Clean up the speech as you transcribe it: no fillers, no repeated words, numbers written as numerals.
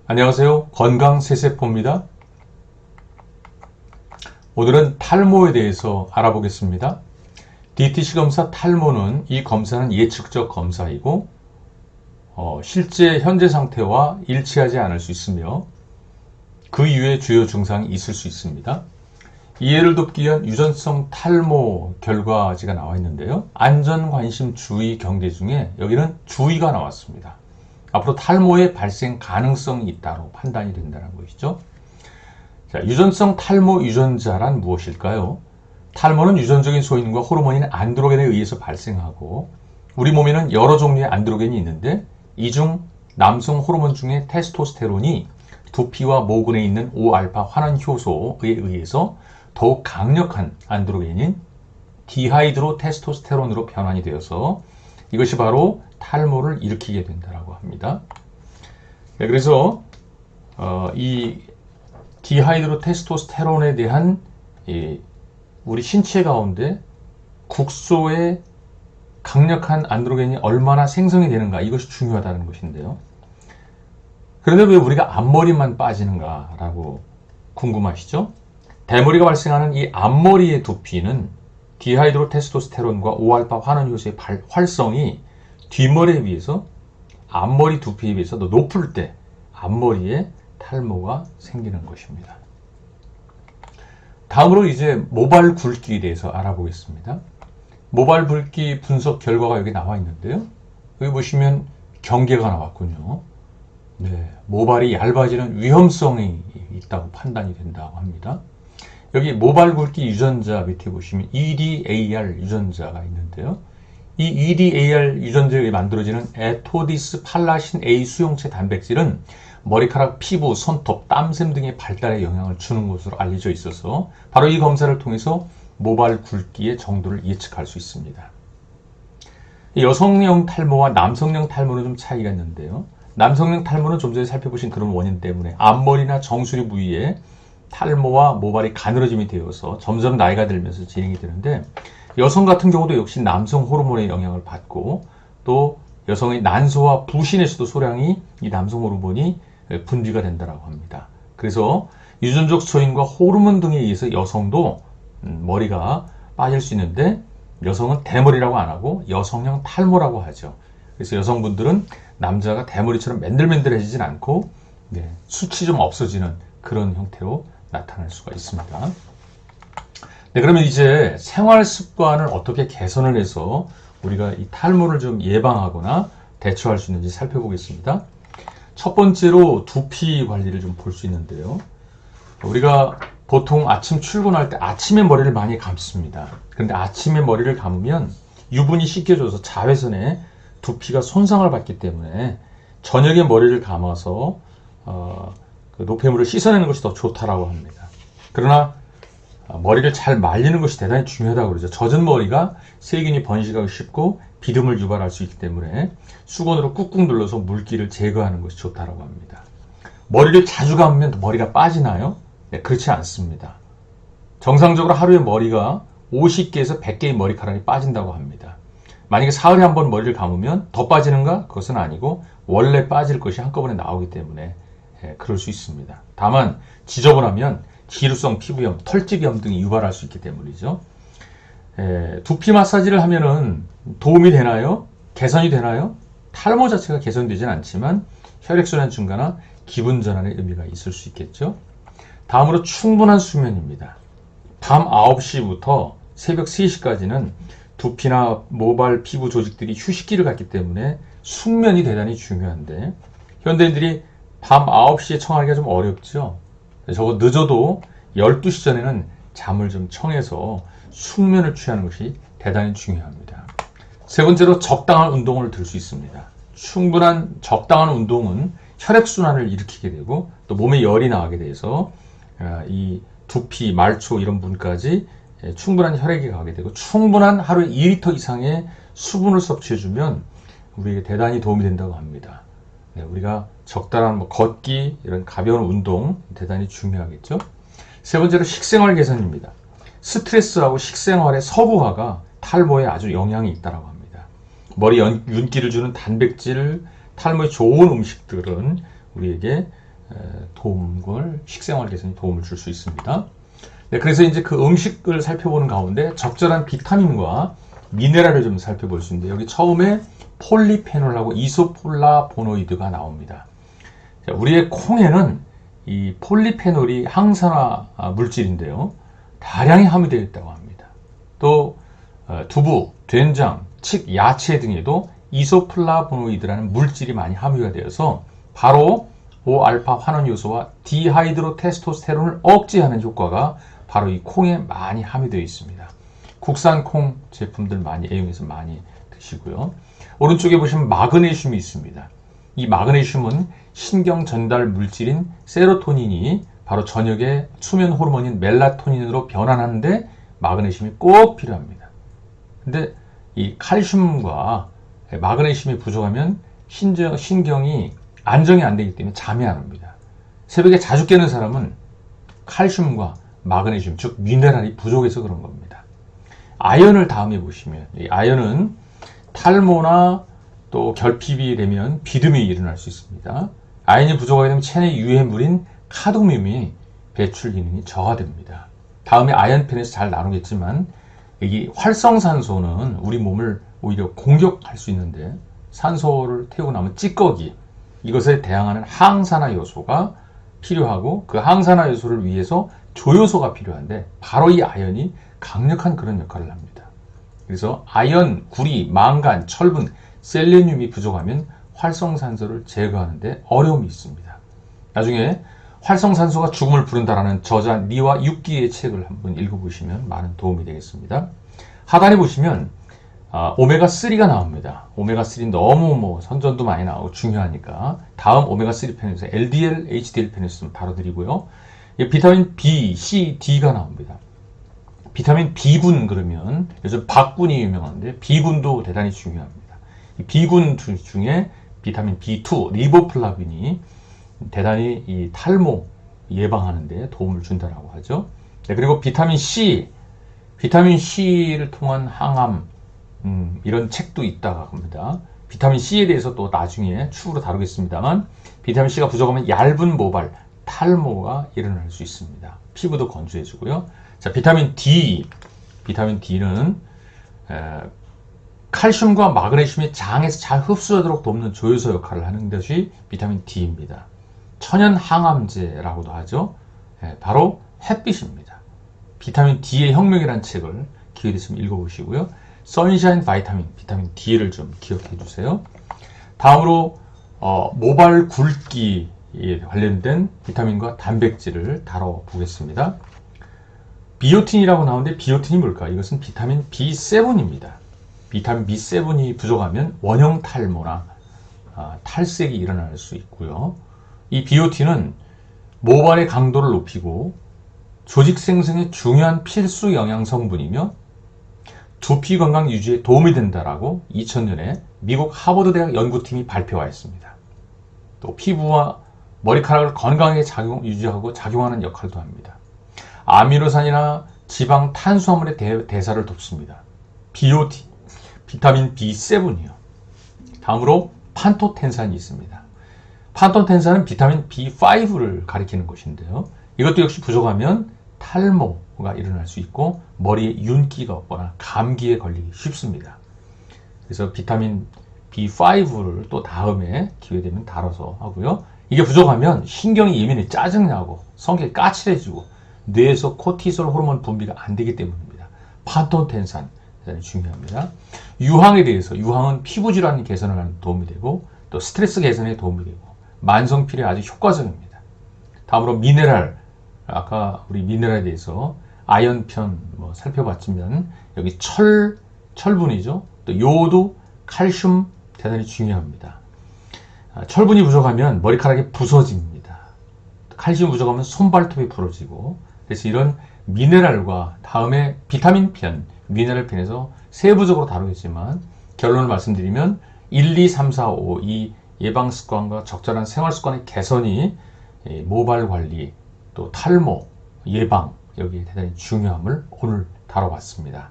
안녕하세요. 건강세세포입니다. 오늘은 탈모에 대해서 알아보겠습니다. DTC 검사 탈모는 이 검사는 예측적 검사이고 실제 현재 상태와 일치하지 않을 수 있으며 그 이후에 주요 증상이 있을 수 있습니다. 이해를 돕기 위한 유전성 탈모 결과지가 나와 있는데요. 안전, 관심, 주의, 경계 중에 여기는 주의가 나왔습니다. 앞으로 탈모의 발생 가능성이 있다고 판단이 된다는 것이죠. 자, 유전성 탈모 유전자란 무엇일까요? 탈모는 유전적인 소인과 호르몬인 안드로겐에 의해서 발생하고 우리 몸에는 여러 종류의 안드로겐이 있는데 이 중 남성 호르몬 중에 테스토스테론이 두피와 모근에 있는 5알파 환원 효소에 의해서 더욱 강력한 안드로겐인 디하이드로 테스토스테론으로 변환이 되어서 이것이 바로 탈모를 일으키게 된다고 합니다. 네, 그래서 이 디하이드로 테스토스테론에 대한 우리 신체 가운데 국소의 강력한 안드로겐이 얼마나 생성이 되는가, 이것이 중요하다는 것인데요. 그런데 왜 우리가 앞머리만 빠지는가라고 궁금하시죠? 대머리가 발생하는 이 앞머리의 두피는 디하이드로 테스토스테론과 5알파 환원 효소의 활성이 뒷머리에 비해서 앞머리 두피에 비해서 더 높을 때 앞머리에 탈모가 생기는 것입니다. 다음으로 이제 모발 굵기에 대해서 알아보겠습니다. 모발 굵기 분석 결과가 여기 나와 있는데요. 여기 보시면 경계가 나왔군요. 네, 모발이 얇아지는 위험성이 있다고 판단이 된다고 합니다. 여기 모발 굵기 유전자 밑에 보시면 EDAR 유전자가 있는데요. 이 EDAR 유전자에 만들어지는 에토디스 팔라신 A 수용체 단백질은 머리카락, 피부, 손톱, 땀샘 등의 발달에 영향을 주는 것으로 알려져 있어서 바로 이 검사를 통해서 모발 굵기의 정도를 예측할 수 있습니다. 여성형 탈모와 남성형 탈모는 좀 차이가 있는데요. 남성형 탈모는 좀 전에 살펴보신 그런 원인 때문에 앞머리나 정수리 부위에 탈모와 모발이 가늘어짐이 되어서 점점 나이가 들면서 진행이 되는데 여성 같은 경우도 역시 남성 호르몬의 영향을 받고 또 여성의 난소와 부신에서도 소량이 이 남성 호르몬이 분비가 된다고 합니다. 그래서 유전적 소인과 호르몬 등에 의해서 여성도 머리가 빠질 수 있는데 여성은 대머리라고 안 하고 여성형 탈모라고 하죠. 그래서 여성분들은 남자가 대머리처럼 맨들맨들해지진 않고 숱이 좀 없어지는 그런 형태로 나타날 수가 있습니다. 네, 그러면 이제 생활 습관을 어떻게 개선을 해서 우리가 이 탈모를 좀 예방하거나 대처할 수 있는지 살펴보겠습니다. 첫 번째로 두피 관리를 좀 볼 수 있는데요. 우리가 보통 아침 출근할 때 아침에 머리를 많이 감습니다. 그런데 아침에 머리를 감으면 유분이 씻겨져서 자외선에 두피가 손상을 받기 때문에 저녁에 머리를 감아서 그 노폐물을 씻어내는 것이 더 좋다라고 합니다. 그러나 머리를 잘 말리는 것이 대단히 중요하다고 그러죠. 젖은 머리가 세균이 번식하기 쉽고 비듬을 유발할 수 있기 때문에 수건으로 꾹꾹 눌러서 물기를 제거하는 것이 좋다고 합니다. 머리를 자주 감으면 머리가 빠지나요? 네, 그렇지 않습니다. 정상적으로 하루에 머리가 50개에서 100개의 머리카락이 빠진다고 합니다. 만약에 사흘에 한 번 머리를 감으면 더 빠지는가? 그것은 아니고 원래 빠질 것이 한꺼번에 나오기 때문에 그럴 수 있습니다. 다만 지저분하면 기루성 피부염, 털집염 등이 유발할 수 있기 때문이죠. 두피 마사지를 하면은 도움이 되나요? 개선이 되나요? 탈모 자체가 개선되지는 않지만 혈액순환 증가나 기분 전환의 의미가 있을 수 있겠죠. 다음으로 충분한 수면입니다. 밤 9시부터 새벽 3시까지는 두피나 모발, 피부 조직들이 휴식기를 갖기 때문에 숙면이 대단히 중요한데 현대인들이 밤 9시에 청하기가 좀 어렵죠. 적어도 늦어도 12시 전에는 잠을 좀 청해서 숙면을 취하는 것이 대단히 중요합니다. 세 번째로 적당한 운동을 들 수 있습니다. 충분한 적당한 운동은 혈액순환을 일으키게 되고 또 몸에 열이 나게 돼서 이 두피, 말초 이런 부분까지 충분한 혈액이 가게 되고 충분한 하루에 2리터 이상의 수분을 섭취해주면 우리에게 대단히 도움이 된다고 합니다. 우리가 적당한 걷기, 이런 가벼운 운동 대단히 중요하겠죠. 세 번째로 식생활 개선입니다. 스트레스하고 식생활의 서구화가 탈모에 아주 영향이 있다고 합니다. 머리 윤기를 주는 단백질, 탈모에 좋은 음식들은 우리에게 도움을 식생활 개선에 도움을 줄 수 있습니다. 네, 그래서 이제 그 음식을 살펴보는 가운데 적절한 비타민과 미네랄을 좀 살펴볼 수 있는데 여기 처음에 폴리페놀하고 이소폴라보노이드가 나옵니다. 자, 우리의 콩에는 이 폴리페놀이 항산화 물질인데요. 다량이 함유되어 있다고 합니다. 또 두부, 된장, 칡, 야채 등에도 이소플라보노이드라는 물질이 많이 함유가 되어서 바로 5알파 환원 요소와 디하이드로 테스토스테론을 억제하는 효과가 바로 이 콩에 많이 함유되어 있습니다. 국산 콩 제품들 많이 애용해서 많이 드시고요. 오른쪽에 보시면 마그네슘이 있습니다. 이 마그네슘은 신경 전달 물질인 세로토닌이 바로 저녁에 수면 호르몬인 멜라토닌으로 변환하는데 마그네슘이 꼭 필요합니다. 근데 이 칼슘과 마그네슘이 부족하면 신경이 안정이 안 되기 때문에 잠이 안 옵니다. 새벽에 자주 깨는 사람은 칼슘과 마그네슘, 즉 미네랄이 부족해서 그런 겁니다. 아연을 다음에 보시면 이 아연은 탈모나 또 결핍이 되면 비듬이 일어날 수 있습니다. 아연이 부족하게 되면 체내 유해물인 카드뮴이 배출 기능이 저하됩니다. 다음에 아연편에서 잘 나누겠지만 이 활성산소는 우리 몸을 오히려 공격할 수 있는데 산소를 태우고 나면 찌꺼기, 이것에 대항하는 항산화 요소가 필요하고 그 항산화 요소를 위해서 조효소가 필요한데 바로 이 아연이 강력한 그런 역할을 합니다. 그래서 아연, 구리, 망간, 철분, 셀레늄이 부족하면 활성산소를 제거하는데 어려움이 있습니다. 나중에 활성산소가 죽음을 부른다라는 저자 니와 육기의 책을 한번 읽어보시면 많은 도움이 되겠습니다. 하단에 보시면 오메가3가 나옵니다. 오메가3 너무 선전도 많이 나오고 중요하니까 다음 오메가3 편에서 LDL, HDL 편에서 좀 다뤄드리고요. 비타민 B, C, D가 나옵니다. 비타민 B군 그러면 요즘 박군이 유명한데 B군도 대단히 중요합니다. 이 B군 중에 비타민 B2, 리보플라빈이 대단히 이 탈모 예방하는 데 도움을 준다라고 하죠. 네, 그리고 비타민 C, 비타민 C를 통한 항암 이런 책도 있다고 합니다. 비타민 C에 대해서 또 나중에 추후로 다루겠습니다만 비타민 C가 부족하면 얇은 모발, 탈모가 일어날 수 있습니다. 피부도 건조해지고요. 자, 비타민 D, 비타민 D는 칼슘과 마그네슘이 장에서 잘 흡수되도록 돕는 조효소 역할을 하는 것이 비타민 D입니다. 천연 항암제라고도 하죠. 바로 햇빛입니다. 비타민 D의 혁명이라는 책을 기회 되시면 읽어보시고요. 선샤인 바이타민, 비타민 D를 좀 기억해 주세요. 다음으로 모발 굵기에 관련된 비타민과 단백질을 다뤄보겠습니다. 비오틴이라고 나오는데 비오틴이 뭘까? 이것은 비타민 B7입니다. 비타민 B7이 부족하면 원형 탈모나 탈색이 일어날 수 있고요. 이 비오틴은 모발의 강도를 높이고 조직 생성에 중요한 필수 영양 성분이며 두피 건강 유지에 도움이 된다라고 2000년에 미국 하버드 대학 연구팀이 발표하였습니다. 또 피부와 머리카락을 건강하게 유지하고 작용하는 역할도 합니다. 아미노산이나 지방, 탄수화물의 대사를 돕습니다. 비오틴, 비타민 B7이요. 다음으로 판토텐산이 있습니다. 판토텐산은 비타민 B5를 가리키는 것인데요. 이것도 역시 부족하면 탈모가 일어날 수 있고 머리에 윤기가 없거나 감기에 걸리기 쉽습니다. 그래서 비타민 B5를 또 다음에 기회되면 다뤄서 하고요. 이게 부족하면 신경이 예민해 짜증나고 성격이 까칠해지고 뇌에서 코티솔 호르몬 분비가 안 되기 때문입니다. 판토텐산 대단히 중요합니다. 유황에 대해서 유황은 피부 질환 개선을 하는 데 도움이 되고 또 스트레스 개선에 도움이 되고 만성 피로에 아주 효과적입니다. 다음으로 미네랄, 아까 우리 미네랄에 대해서 아연편 살펴봤지만 여기 철분이죠. 또 요오드, 칼슘 대단히 중요합니다. 철분이 부족하면 머리카락이 부서집니다. 칼슘이 부족하면 손발톱이 부러지고 그래서 이런 미네랄과 다음에 비타민 편, 미네랄 편에서 세부적으로 다루겠지만 결론을 말씀드리면 1, 2, 3, 4, 5 이 예방 습관과 적절한 생활 습관의 개선이 모발 관리 또 탈모 예방 여기에 대단히 중요함을 오늘 다뤄봤습니다.